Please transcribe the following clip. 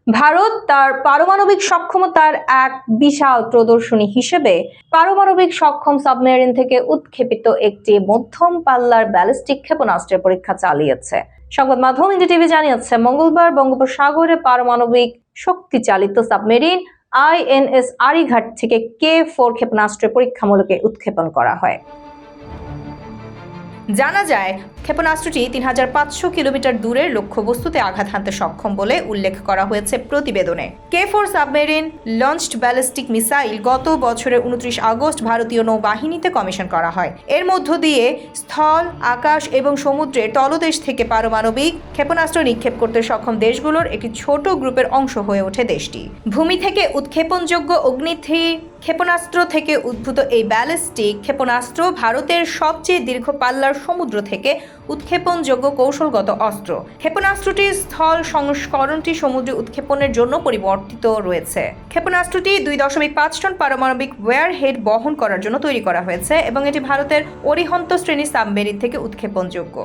ভারত তার পারমাণবিক সক্ষমতার এক বিশাল প্রদর্শনী হিসেবে পারমাণবিক সক্ষম সাবমেরিন থেকে উৎক্ষেপিত একটি মধ্যম পাল্লার ব্যালিস্টিক ক্ষেপণাস্ত্রের পরীক্ষা চালিয়েছে। সংবাদ মাধ্যম এনডিটিভি জানিয়েছে, মঙ্গলবার বঙ্গোপসাগরে পারমাণবিক শক্তিচালিত সাবমেরিন আইএনএস আরিঘাট থেকে K4 ক্ষেপণাস্ত্রের পরীক্ষামূলক উৎক্ষেপণ করা হয়। জানা যায়, ক্ষেপণাস্ত্রটি ৩৫০০ কিলোমিটার দূরের লক্ষ্যবস্তুতে আঘাত হানতে সক্ষম বলে উল্লেখ করা হয়েছে প্রতিবেদনে। K4 submarine launched ballistic missile গত বছরের ২৯ আগস্ট ভারতীয় নৌবাহিনীতে কমিশন করা হয়। এর মধ্য দিয়ে স্থল, আকাশ এবং সমুদ্রের তলদেশ থেকে পারমাণবিক ক্ষেপণাস্ত্র নিক্ষেপ করতে সক্ষম দেশগুলোর একটি ছোট গ্রুপের অংশ হয়ে ওঠে দেশটি। ভূমি থেকে উৎক্ষেপণযোগ্য অগ্নি-3 ক্ষেপণাস্ত্র থেকে উদ্ভূত এই ব্যালিস্টিক ক্ষেপণাস্ত্র ভারতের সবচেয়ে দীর্ঘ পাল্লার সমুদ্র থেকে উৎক্ষেপণযোগ্য কৌশলগত অস্ত্র। ক্ষেপণাস্ত্রটির স্থল সংস্করণটি সমুদ্রে উৎক্ষেপণের জন্য পরিবর্তিত রয়েছে। ক্ষেপণাস্ত্রটি ২.৫ টন পারমাণবিক ওয়ারহেড বহন করার জন্য তৈরি করা হয়েছে এবং এটি ভারতের অরিহন্ত শ্রেণীর সাবমেরিন থেকে উৎক্ষেপণযোগ্য।